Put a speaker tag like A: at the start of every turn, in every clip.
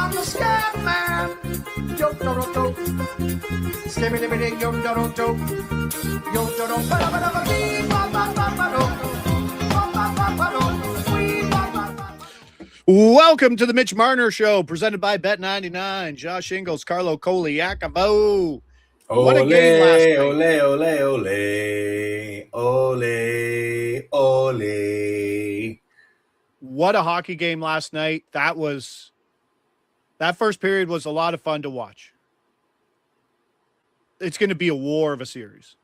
A: I'm a scat man. Yo Toronto. Skimmy limity yo Toronto. Yo Toronto.
B: Welcome to the Mitch Marner Show, presented by Bet99. Josh Inglis, Carlo Colaiacovo. What a game last night.
C: Ole.
B: What a hockey game last night. That first period was a lot of fun to watch. It's going to be a war of a series.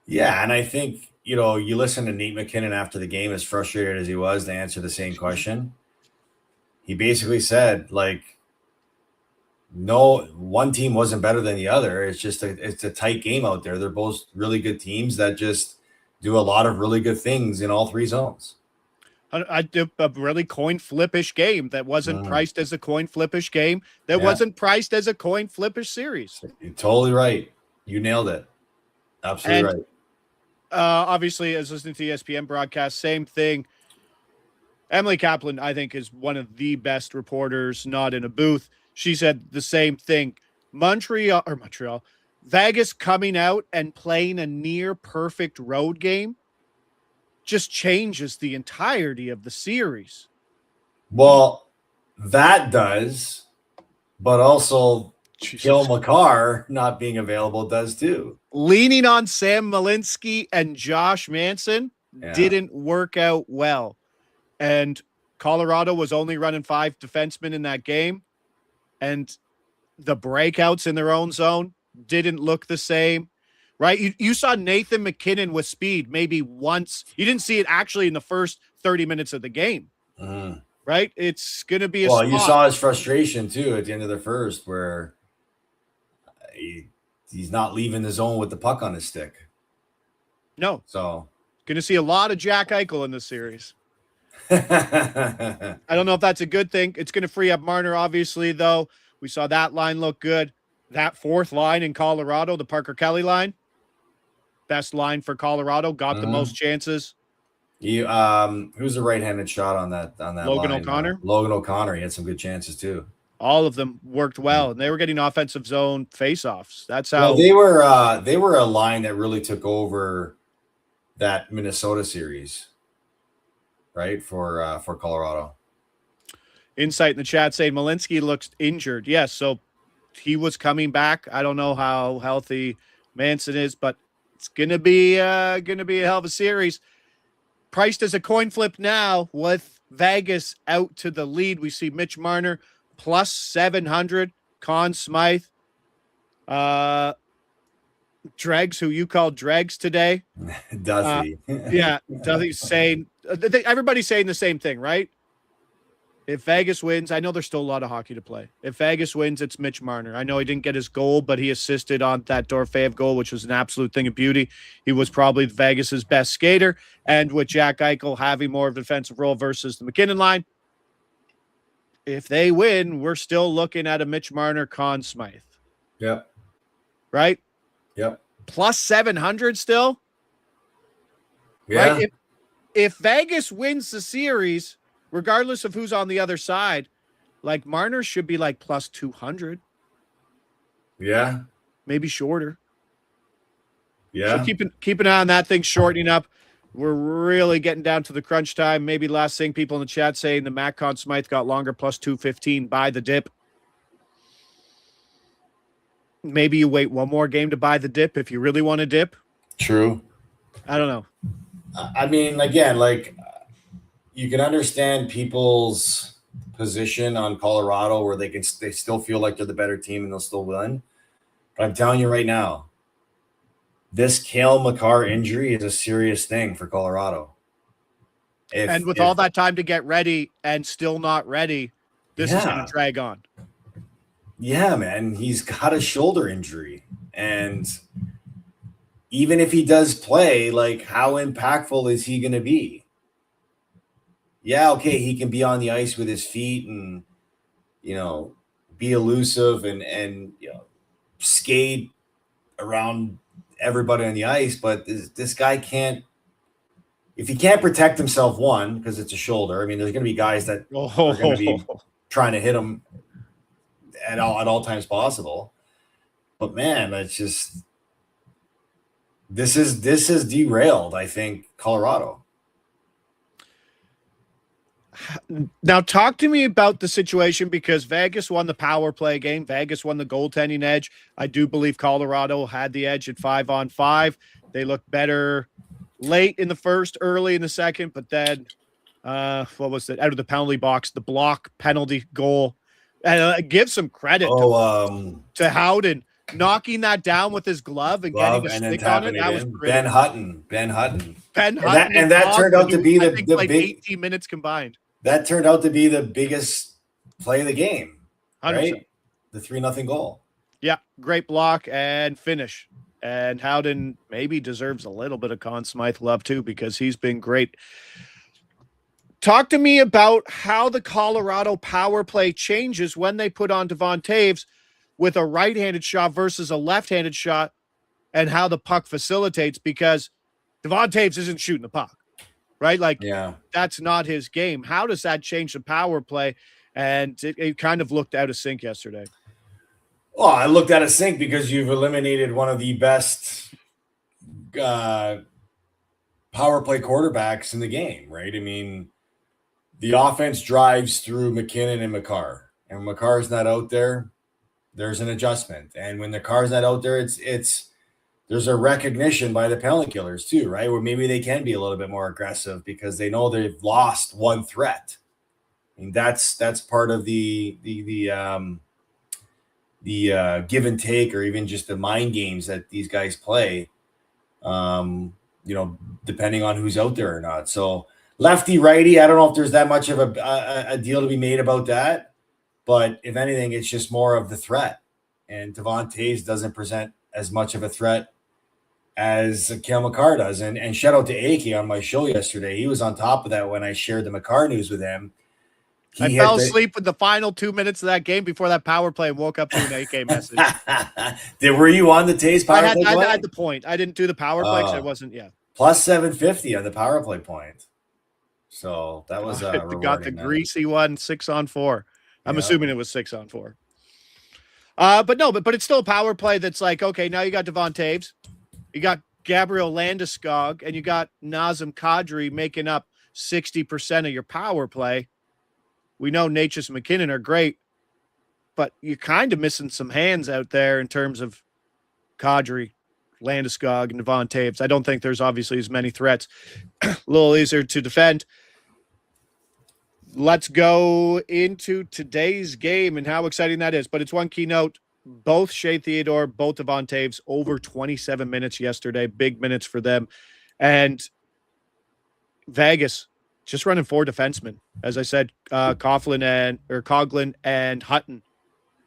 C: Yeah, and I think, you listen to Nate McKinnon after the game, as frustrated as he was, to answer the same question. He basically said, no, one team wasn't better than the other. It's just it's a tight game out there. They're both really good teams that just do a lot of really good things in all three zones.
B: I did a really coin flip-ish game that wasn't priced as a coin flip-ish game, that wasn't priced as a coin flip-ish series.
C: You're totally right. You nailed it. Absolutely right.
B: Obviously, as listening to the ESPN broadcast, same thing. Emily Kaplan, I think, is one of the best reporters not in a booth. She said the same thing. Montreal, Vegas coming out and playing a near perfect road game just changes the entirety of the series.
C: Well, that does, but also Kill Makar not being available does too.
B: Leaning on Sam Malinsky and Josh Manson didn't work out well. And Colorado was only running 5 defensemen in that game. And the breakouts in their own zone didn't look the same, right? You saw Nathan McKinnon with speed maybe once. You didn't see it actually in the first 30 minutes of the game, right? It's going to be
C: you saw his frustration too at the end of the first, where he's not leaving the zone with the puck on his stick.
B: No.
C: So
B: going to see a lot of Jack Eichel in this series. I don't know if that's a good thing. It's going to free up Marner, obviously, though. We saw that line look good. That fourth line in Colorado, the Parker Kelly line, best line for Colorado, got the most chances.
C: Who's the right-handed shot on that
B: Logan
C: line?
B: O'Connor.
C: Logan O'Connor. He had some good chances too.
B: All of them worked well, and they were getting offensive zone faceoffs. That's how
C: they were a line that really took over that Minnesota series. Right, for Colorado.
B: Insight in the chat saying Malinsky looks injured. Yes, so he was coming back. I don't know how healthy Manson is, but it's gonna be a hell of a series. Priced as a coin flip now with Vegas out to the lead. We see Mitch Marner plus 700. Conn Smythe, Dregs, who you called Dregs today.
C: Does he?
B: Yeah, does he saying everybody's saying the same thing, right? If Vegas wins, I know there's still a lot of hockey to play. If Vegas wins, it's Mitch Marner. I know he didn't get his goal, but he assisted on that Dorofeyev goal, which was an absolute thing of beauty. He was probably Vegas's best skater, and with Jack Eichel having more of a defensive role versus the McKinnon line, if they win, we're still looking at a Mitch Marner Conn Smythe.
C: Yep.
B: Right?
C: Yep.
B: Plus 700 still?
C: Yeah.
B: Right? If Vegas wins the series, regardless of who's on the other side, Marner should be plus 200.
C: Yeah.
B: Maybe shorter.
C: Yeah.
B: So keep an eye on that thing shortening up. We're really getting down to the crunch time. Maybe last thing, people in the chat saying the Matt Conn Smythe got longer, plus 215 by the dip. Maybe you wait one more game to buy the dip if you really want to dip.
C: True.
B: I don't know.
C: I mean, again, you can understand people's position on Colorado where they still feel like they're the better team and they'll still win. But I'm telling you right now, this Cale Makar injury is a serious thing for Colorado.
B: And all that time to get ready and still not ready, this is going to drag on.
C: Yeah, man. He's got a shoulder injury. And even if he does play, how impactful is he going to be? Yeah, okay, he can be on the ice with his feet and, be elusive and skate around everybody on the ice, but this guy can't. If he can't protect himself, one, because it's a shoulder. I mean, there's going to be guys that are going to be trying to hit him at all times possible. But man, that's just this is derailed, I think, Colorado.
B: Now, talk to me about the situation, because Vegas won the power play game. Vegas won the goaltending edge. I do believe Colorado had the edge at 5-on-5. They looked better late in the first, early in the second, but then what was it? Out of the penalty box, the block penalty goal. And give some credit to Howden knocking that down with his glove and getting a stick on it. That was great.
C: Ben Hutton.
B: And
C: that turned out to be the
B: like big 18 minutes combined.
C: That turned out to be the biggest play of the game,
B: 100%.
C: right? The 3-0 goal.
B: Yeah, great block and finish. And Howden maybe deserves a little bit of Conn Smythe love too, because he's been great. Talk to me about how the Colorado power play changes when they put on Devon Toews with a right-handed shot versus a left-handed shot, and how the puck facilitates, because Devon Toews isn't shooting the puck, right? Like, that's not his game. How does that change the power play? And it kind of looked out of sync yesterday.
C: Well, I looked out of sync because you've eliminated one of the best power play quarterbacks in the game, right? I mean, the offense drives through McKinnon and McCarr, and when McCarr's not out there, there's an adjustment. And when the car's not out there, it's there's a recognition by the penalty killers too, right? Where maybe they can be a little bit more aggressive because they know they've lost one threat. I mean, that's part of the give and take, or even just the mind games that these guys play. Depending on who's out there or not. So lefty, righty, I don't know if there's that much of a deal to be made about that. But if anything, it's just more of the threat. And Devon Toews doesn't present as much of a threat as Cale Makar does. And shout out to AK on my show yesterday. He was on top of that when I shared the Makar news with him.
B: I fell asleep with the final 2 minutes of that game before that power play and woke up to an AK message.
C: Were you on the Toews power play?
B: I had the point. I didn't do the power play because I wasn't,
C: Plus 750 on the power play point. So that was
B: got the greasy one, 6-on-4. I'm assuming it was 6-on-4. But it's still a power play that's like, okay, now you got Devon Toews, you got Gabriel Landeskog, and you got Nazem Kadri making up 60% of your power play. We know Natchez and McKinnon are great, but you're kind of missing some hands out there in terms of Kadri, Landeskog, and Devon Toews. I don't think there's obviously as many threats. A little easier to defend. Let's go into today's game and how exciting that is. But it's one key note. Both Shea Theodore, both Devon Toews, over 27 minutes yesterday. Big minutes for them. And Vegas just running 4 defensemen. As I said, Coughlin and Hutton,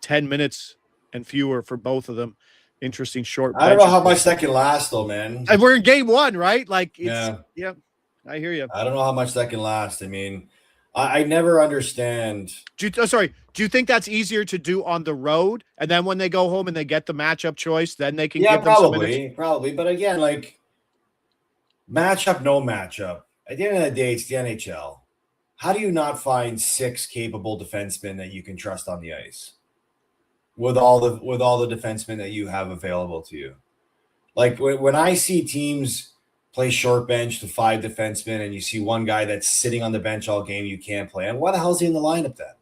B: 10 minutes and fewer for both of them. Interesting short.
C: I don't know how much that can last, though, man.
B: And we're in game 1, right? Like, I hear you.
C: I don't know how much that can last. I mean, I never understand.
B: Do you think that's easier to do on the road, and then when they go home and they get the matchup choice, then they can give them some minutes?
C: Probably. But again, like, matchup, no matchup. At the end of the day, it's the NHL. How do you not find 6 capable defensemen that you can trust on the ice with all the defensemen that you have available to you? Like, when I see teams play short bench to 5 defensemen, and you see one guy that's sitting on the bench all game you can't play, and why the hell is he in the lineup then?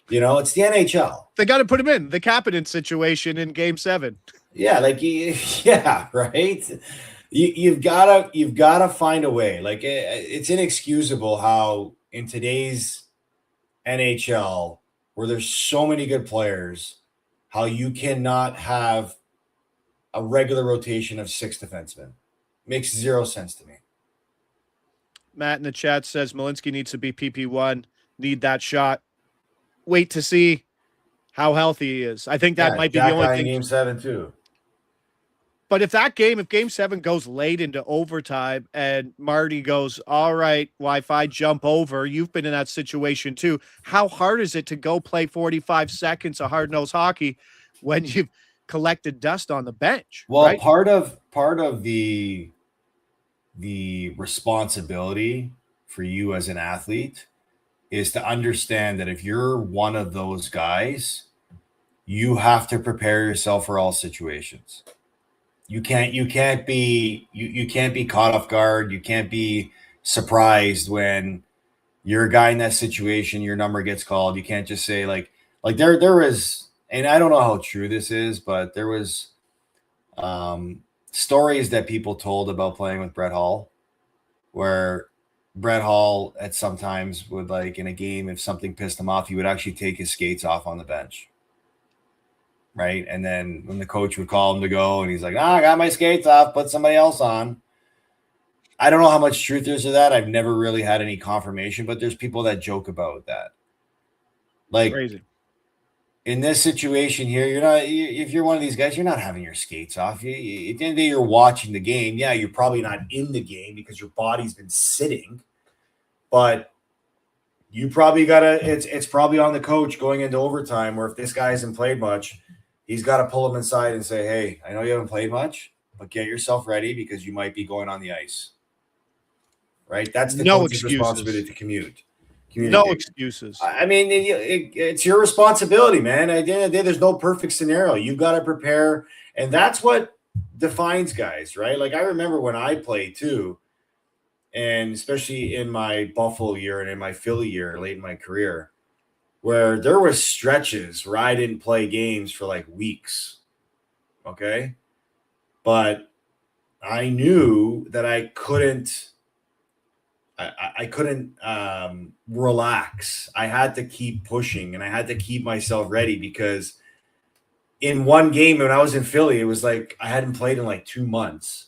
C: It's the NHL.
B: They got to put him in the Kapanen situation in Game 7.
C: Yeah, right. You've gotta find a way. Like, it's inexcusable how in today's NHL, where there's so many good players, how you cannot have a regular rotation of 6 defensemen. Makes 0 sense to me.
B: Matt in the chat says Malinsky needs to be PP1. Need that shot. Wait to see how healthy he is. I think that might be the only thing.
C: Game 7 too.
B: But if Game 7 goes late into overtime and Marty goes, all right, Wi-Fi, jump over. You've been in that situation too. How hard is it to go play 45 seconds of hard-nosed hockey when you've collected dust on the bench?
C: Well,
B: right?
C: part of the responsibility for you as an athlete is to understand that if you're one of those guys, you have to prepare yourself for all situations. You can't be caught off guard. You can't be surprised when you're a guy in that situation, your number gets called. You can't just say like there was, and I don't know how true this is, but there was stories that people told about playing with Brett Hall, where Brett Hall at sometimes would, like, in a game, if something pissed him off, he would actually take his skates off on the bench. Right. And then when the coach would call him to go and he's like, I got my skates off, put somebody else on. I don't know how much truth there's to that. I've never really had any confirmation, but there's people that joke about that. Like,
B: crazy.
C: In this situation here, if you're one of these guys, you're not having your skates off. At the end of the day, you're watching the game. Yeah, you're probably not in the game because your body's been sitting, but you probably it's probably on the coach going into overtime, where if this guy hasn't played much, he's got to pull him inside and say, hey, I know you haven't played much, but get yourself ready because you might be going on the ice. Right? That's the coach's responsibility to communicate.
B: No excuses.
C: I mean, it's your responsibility, man. At the end of the day, there's no perfect scenario. You've got to prepare, and that's what defines guys, right? Like, I remember when I played too, and especially in my Buffalo year and in my Philly year late in my career, where there were stretches where I didn't play games for like weeks, okay? But I knew that I couldn't relax. I had to keep pushing and I had to keep myself ready, because in one game when I was in Philly, it was like I hadn't played in like 2 months.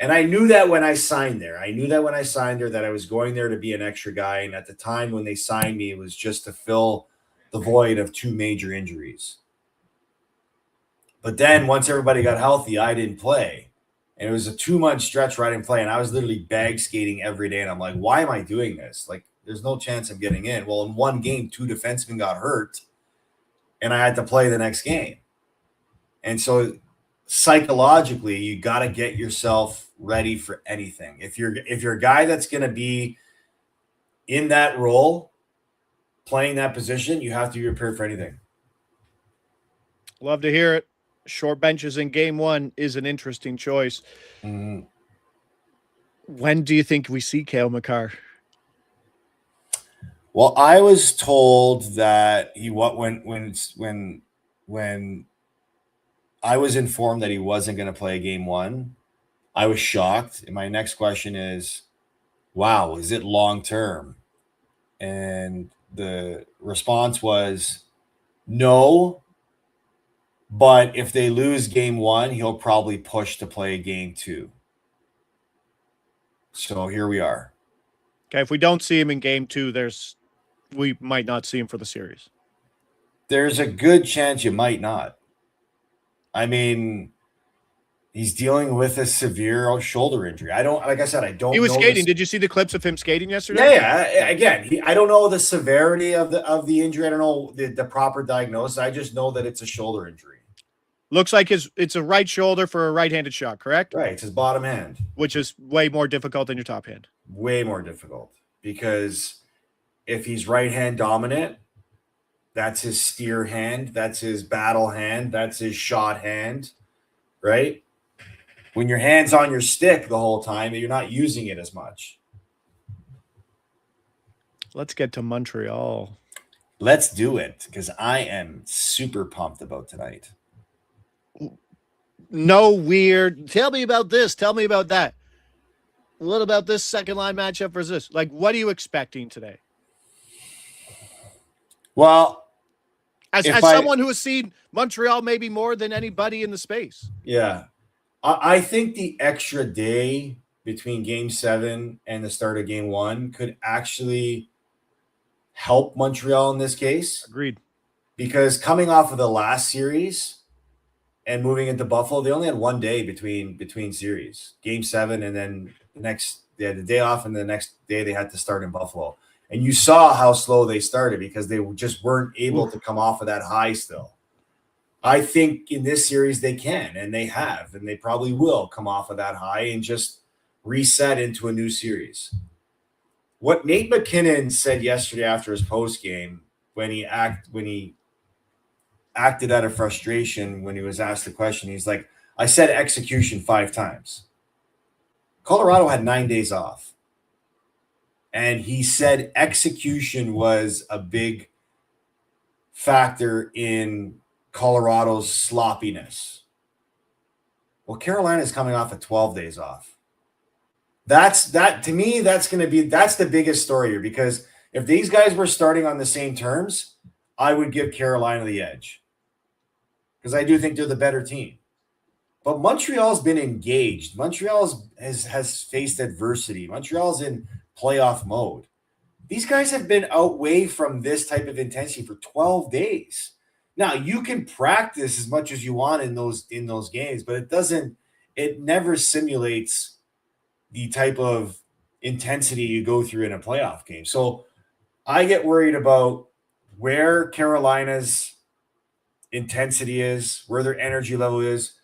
C: And I knew that when I signed there. That I was going there to be an extra guy. And at the time when they signed me, it was just to fill the void of 2 major injuries. But then once everybody got healthy, I didn't play. And it was a 2-month stretch where I didn't play. And I was literally bag skating every day. And I'm like, why am I doing this? Like, there's no chance I'm getting in. Well, in one game, 2 defensemen got hurt. And I had to play the next game. And so psychologically, you got to get yourself ready for anything. If you're a guy that's going to be in that role, playing that position, you have to be prepared for anything.
B: Love to hear it. Short benches in game 1 is an interesting choice.
C: Mm-hmm.
B: When do you think we see Cale Makar?
C: Well, I was told that when I was informed that he wasn't going to play game 1, I was shocked. And my next question is, wow, is it long term? And the response was no. But if they lose game 1, he'll probably push to play game 2. So here we are.
B: Okay, if we don't see him in game 2, we might not see him for the series.
C: There's a good chance you might not. I mean, he's dealing with a severe shoulder injury. I don't know.
B: He was skating. Did you see the clips of him skating yesterday?
C: Yeah. Again, I don't know the severity of the injury. I don't know the proper diagnosis. I just know that it's a shoulder injury.
B: Looks like it's a right shoulder for a right-handed shot, correct?
C: Right. It's his bottom hand.
B: Which is way more difficult than your top hand.
C: Way more difficult. Because if he's right hand dominant, that's his steer hand. That's his battle hand. That's his shot hand. Right? When your hand's on your stick the whole time, you're not using it as much.
B: Let's get to Montreal.
C: Let's do it, because I am super pumped about tonight.
B: No weird. Tell me about this. Tell me about that. What about this second line matchup versus this? Like, what are you expecting today?
C: Well,
B: as someone who has seen Montreal maybe more than anybody in the space.
C: Yeah. I think the extra day between game 7 and the start of game 1 could actually help Montreal in this case.
B: Agreed. Because
C: coming off of the last series and moving into Buffalo, they only had 1 day between series. Game 7, and then they had the day off, and the next day they had to start in Buffalo. And you saw how slow they started because they just weren't able to come off of that high still. I think in this series they can, and they have, and they probably will come off of that high and just reset into a new series. What Nate McKinnon said yesterday after his post game when he acted out of frustration when he was asked the question, he's like, I said execution 5 times. Colorado had 9 days off. And he said execution was a big factor in Colorado's sloppiness. Well, Carolina is coming off of 12 days off. To me, that's the biggest story here, because if these guys were starting on the same terms, I would give Carolina the edge, because I do think they're the better team. But Montreal's been engaged. Montreal has faced adversity. Montreal's in playoff mode. These guys have been away from this type of intensity for 12 days. Now, you can practice as much as you want in those games, but it never simulates the type of intensity you go through in a playoff game. So I get worried about where Carolina's intensity is, where their energy level is,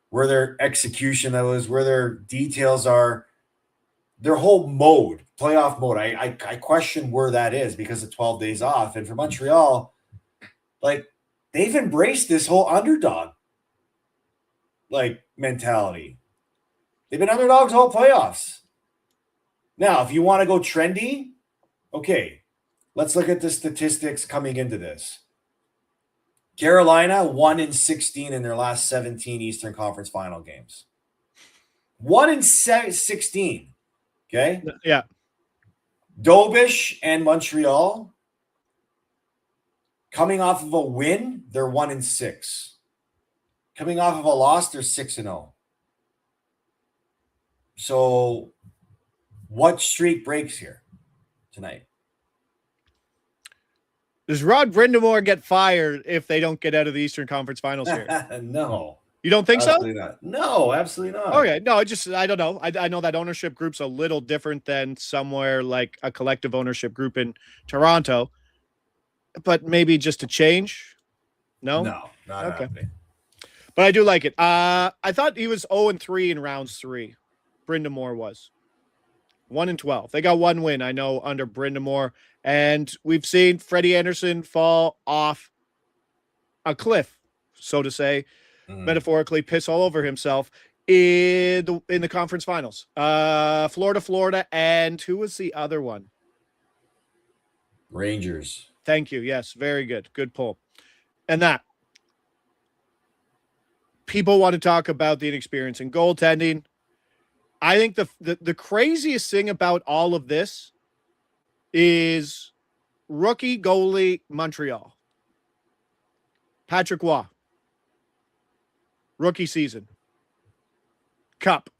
C: where their execution level is, where their details are, their whole mode, playoff mode. I question where that is because of 12 days off. And for Montreal, like, they've embraced this whole underdog mentality. They've been underdogs all playoffs. Now, if you want to go trendy, okay, let's look at the statistics coming into this. Carolina 1-16 in their last 17 Eastern Conference Final games. 1-16. Okay?
B: Yeah.
C: Dobish and Montreal, coming off of a win, they're 1-6. Coming off of a loss, they're 6-0. So what streak breaks here tonight?
B: Does Rod Brind'Amour get fired if they don't get out of the Eastern Conference Finals here?
C: No.
B: You don't think
C: absolutely
B: so?
C: Not. No, absolutely not.
B: Okay. No, I don't know. I know that ownership group's a little different than somewhere like a collective ownership group in Toronto, but maybe just a change? No?
C: No, not happening.
B: But I do like it. I thought he was 0-3 in rounds 3. Brind'Amour was 1-12. They got one win, I know, under Brind'Amour. And we've seen Freddie Anderson fall off a cliff, so to say, metaphorically piss all over himself in the conference finals. Florida, and who was the other one?
C: Rangers.
B: Thank you. Yes, very good. Good pull. And that. People want to talk about the inexperience in goaltending. I think the craziest thing about all of this is rookie goalie Montreal. Patrick Roy. Rookie season. Cup.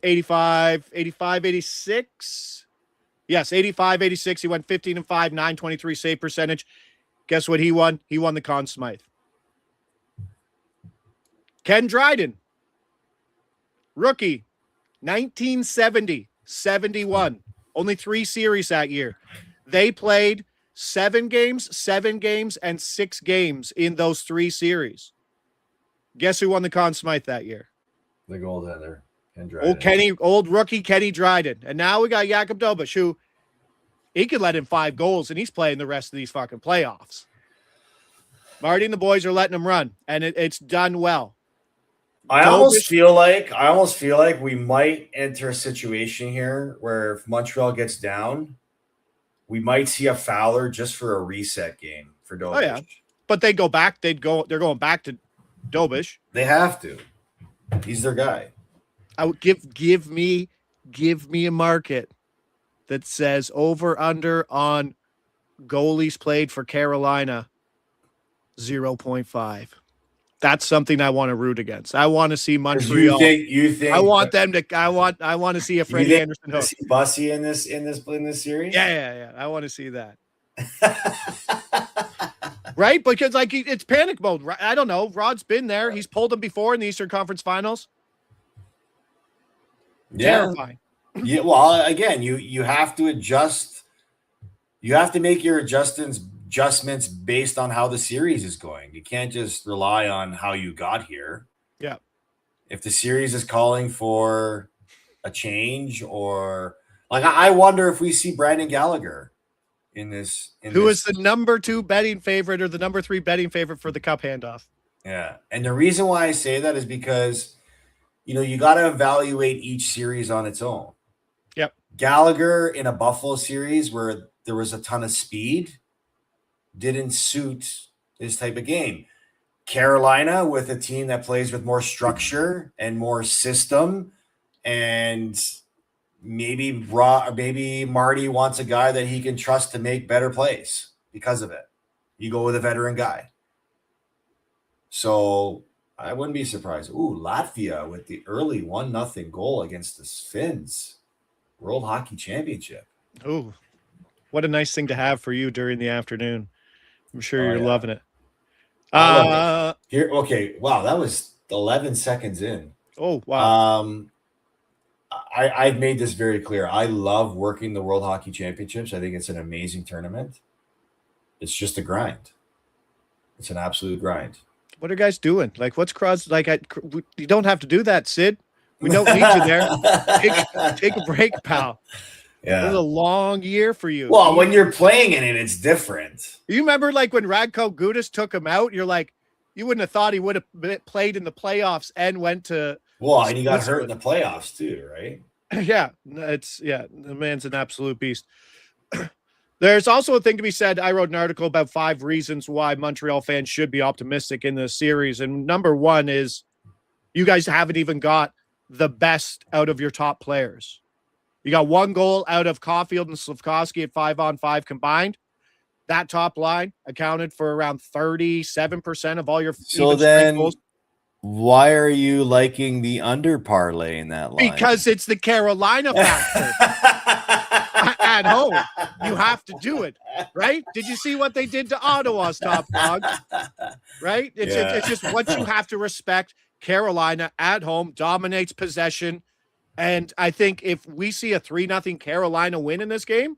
B: 86. Yes, 86. He went 15-5, 923 save percentage. Guess what he won? He won the Conn Smythe. Ken Dryden. Rookie. 1970, 71. Only 3 series that year. They played 7 games, and 6 games in those 3 series. Guess who won the Conn Smythe that year?
C: The goaltender.
B: Old rookie Kenny Dryden. And now we got Jakub Dobish, who he could let in 5 goals, and he's playing the rest of these fucking playoffs. Marty and the boys are letting him run, and it's done well.
C: I almost feel like we might enter a situation here where if Montreal gets down, we might see a Fowler just for a reset game for Dobish.
B: Oh, yeah. But they'd go back. They're going back to Dobish.
C: They have to. He's their guy.
B: I would give me a market that says over under on goalies played for Carolina 0.5. That's something I want to root against. I want to see Montreal.
C: You think
B: I want them to. I want to see a Freddie Anderson hook.
C: See Bussy in this series.
B: Yeah. I want to see that. Right, because it's panic mode. Right? I don't know. Rod's been there. He's pulled them before in the Eastern Conference Finals.
C: Yeah.
B: Terrifying.
C: Yeah. Well, again, you have to adjust. You have to make your adjustments based on how the series is going. You can't just rely on how you got here.
B: Yeah.
C: If the series is calling for a change, or Like, I wonder if we see Brandon Gallagher in this.
B: Who is the number 2 betting favorite or the number 3 betting favorite for the cup handoff?
C: Yeah. And the reason why I say that is because, you got to evaluate each series on its own.
B: Yep.
C: Gallagher in a Buffalo series where there was a ton of speed didn't suit this type of game. Carolina with a team that plays with more structure and more system, and maybe Marty wants a guy that he can trust to make better plays because of it. You go with a veteran guy. So I wouldn't be surprised. Ooh, Latvia with the early 1-0 goal against the Finns. World Hockey Championship.
B: Ooh, what a nice thing to have for you during the afternoon. I'm sure you're loving it.
C: Here, okay. Wow, that was 11 seconds in.
B: Oh, wow.
C: I've made this very clear. I love working the World Hockey Championships. I think it's an amazing tournament. It's just a grind. It's an absolute grind.
B: What are guys doing? Like, what's cross? Like, you don't have to do that, Sid. We don't need you there. Take a break, pal.
C: Yeah.
B: It was a long year for you.
C: Well, when you're playing in it, it's different.
B: You remember, like, when Radko Gudas took him out? You're like, you wouldn't have thought he would have played in the playoffs and went to.
C: Well, and he got hurt in the playoffs too, right?
B: Yeah, the man's an absolute beast. There's also a thing to be said. I wrote an article about 5 reasons why Montreal fans should be optimistic in this series. And number 1 is you guys haven't even got the best out of your top players. You got 1 goal out of Caulfield and Slafkovsky at 5-on-5 combined. That top line accounted for around 37% of all your
D: goals. Why are you liking the under parlay in that line?
B: Because it's the Carolina factor. At home, you have to do it, right? Did you see what they did to Ottawa's top dog? Right? It's just what you have to respect. Carolina at home dominates possession. And I think if we see a 3-0 Carolina win in this game,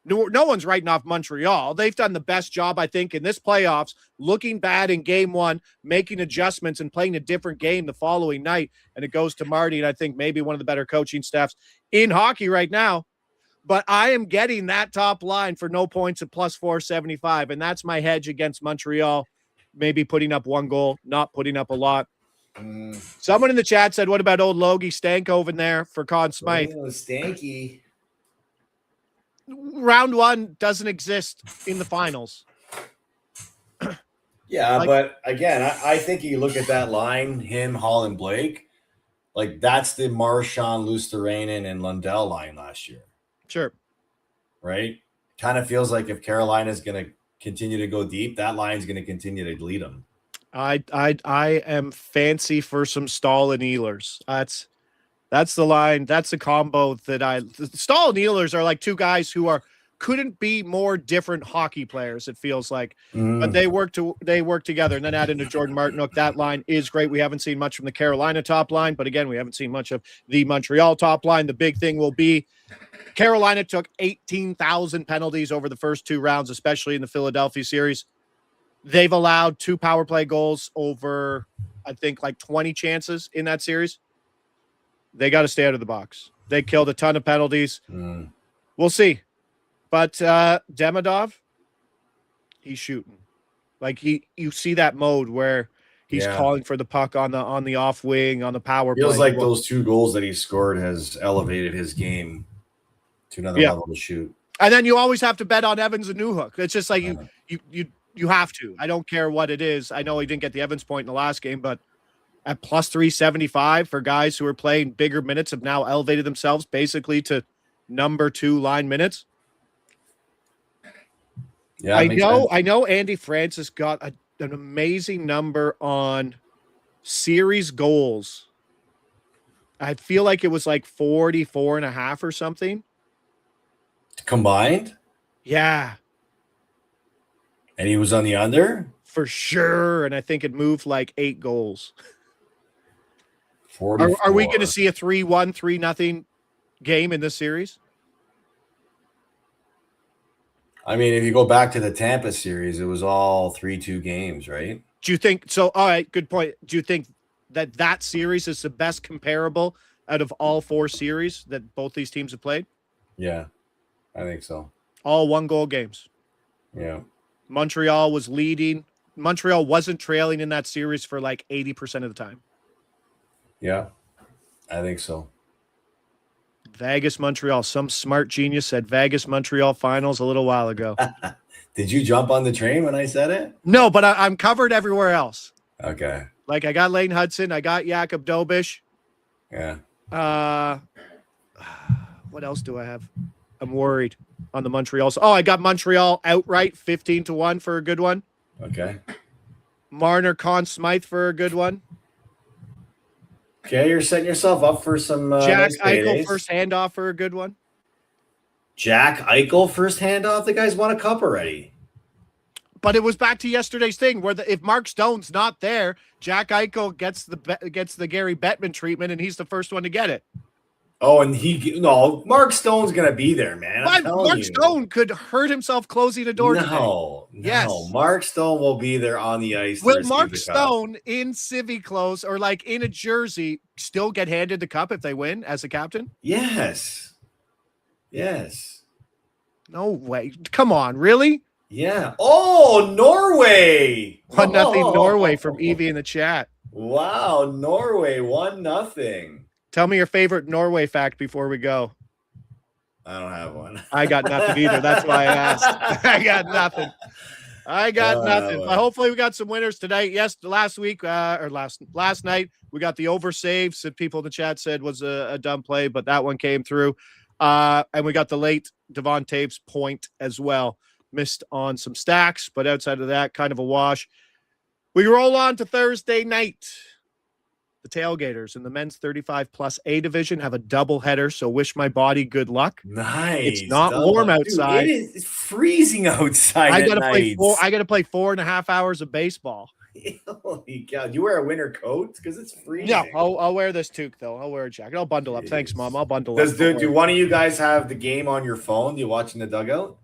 B: no one's writing off Montreal. They've done the best job, I think, in this playoffs, looking bad in game 1, making adjustments and playing a different game the following night. And it goes to Marty, and I think maybe one of the better coaching staffs in hockey right now. But I am getting that top line for no points at plus 475, and that's my hedge against Montreal. Maybe putting up 1 goal, not putting up a lot. Someone in the chat said, what about old Logie Stankoven there for Conn Smythe?
C: Oh, Stanky.
B: Round 1 doesn't exist in the finals.
C: Yeah, but again, I think you look at that line, him, Hall, and Blake, like that's the Marchand, Luosterainen, and Lundell line last year.
B: Sure.
C: Right? Kind of feels like if Carolina's going to continue to go deep, that line's going to continue to lead them.
B: I am fancy for some Stahl and Ehlers. That's the line. That's the combo that Stahl and Ehlers are like 2 guys who couldn't be more different hockey players. It feels like, but they work together. And then add into Jordan Martinook. That line is great. We haven't seen much from the Carolina top line, but again, we haven't seen much of the Montreal top line. The big thing will be Carolina took 18,000 penalties over the first 2 rounds, especially in the Philadelphia series. They've allowed 2 power play goals over, I think, like 20 chances in that series. They got to stay out of the box. They killed a ton of penalties. We'll see. But Demidov, he's shooting. Like you see that mode where he's calling for the puck on the off wing, on the power play.
C: Feels like those 2 goals that he scored has elevated his game to another level to shoot.
B: And then you always have to bet on Evans and Newhook. It's just like you have to. I don't care what it is. I know he didn't get the Evans point in the last game, but at plus 375 for guys who are playing bigger minutes have now elevated themselves basically to number 2 line minutes.
C: Yeah,
B: I know Andy Francis got an amazing number on series goals. I feel like it was like 44.5 or something.
C: Combined?
B: Yeah.
C: And he was on the under?
B: For sure. And I think it moved like 8 goals. Are we going to see a 3-1, 3-0 game in this series?
C: I mean, if you go back to the Tampa series, it was all 3-2 games, right?
B: Do you think so? All right, good point. Do you think that series is the best comparable out of all 4 series that both these teams have played?
C: Yeah, I think so.
B: All 1-goal games.
C: Yeah.
B: Montreal was leading. Montreal wasn't trailing in that series for like 80% of the time.
C: Yeah, I think so.
B: Vegas, Montreal. Some smart genius said Vegas, Montreal finals a little while ago.
C: Did you jump on the train when I said it?
B: No, but I'm covered everywhere else.
C: Okay.
B: Like I got Lane Hudson. I got Jakob Dobish.
C: Yeah.
B: What else do I have? I'm worried on the Montreal. Oh, I got Montreal outright 15-1 for a good one.
C: Okay.
B: Marner, Conn Smythe for a good one.
C: Okay, you're setting yourself up for some
B: Jack
C: nice
B: Eichel
C: paydays.
B: first handoff for a good one.
C: Jack Eichel first handoff. The guy's won a cup already.
B: But it was back to yesterday's thing where if Mark Stone's not there, Jack Eichel gets the Gary Bettman treatment, and he's the first one to get it.
C: Oh, and Mark Stone's gonna be there, man.
B: But Mark Stone could hurt himself closing a door today. Yes.
C: Mark Stone will be there on the ice.
B: Will Mark Stone in civvy clothes or like in a jersey still get handed the cup if they win as a captain?
C: Yes. Yes.
B: No way. Come on, really?
C: Yeah. Oh, Norway.
B: 1-0 Norway from Evie in the chat.
C: Wow, Norway 1-0.
B: Tell me your favorite Norway fact before we go.
C: I don't have one.
B: I got nothing either. That's why I asked. I got nothing. But hopefully we got some winners tonight. Yes, last week or last night we got the over saves that people in the chat said was a dumb play, but that one came through. And we got the late Devon Taves point as well. Missed on some stacks, but outside of that, kind of a wash. We roll on to Thursday night. The Tailgaters in the men's 35+ A division have a double header, so wish my body good luck.
C: Nice.
B: It's not warm outside.
C: Dude, it's freezing outside. I gotta
B: play 4.5 hours of baseball.
C: Holy God! You wear a winter coat because it's freezing.
B: Yeah, I'll wear this toque though. I'll wear a jacket. I'll bundle up. Thanks, Mom. I'll bundle up.
C: Do one of you guys have the game on your phone? You watching the dugout?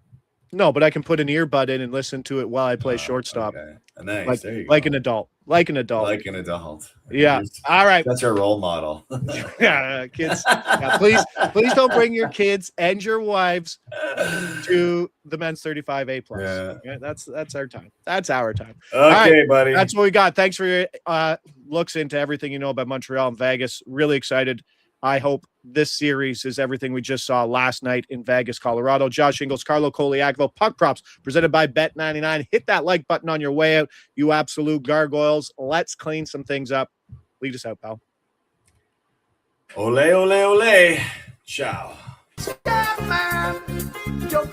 B: No, but I can put an earbud in and listen to it while I play shortstop.
C: Okay. Nice.
B: Like an adult. Like an adult. Yeah. All right.
C: That's our role model.
B: Yeah, kids. Yeah, please don't bring your kids and your wives to the men's 35A plus. Yeah. That's our time. That's our time.
C: Okay, right, buddy.
B: That's what we got. Thanks for your looks into everything you know about Montreal and Vegas. Really excited. I hope this series is everything we just saw last night in Vegas, Colorado. Josh Inglis, Carlo Colaiacovo, Puck Props, presented by Bet99. Hit that like button on your way out, you absolute gargoyles. Let's clean some things up. Lead us out, pal.
C: Ole, ole, ole. Ciao.
A: Stop, man. Yo,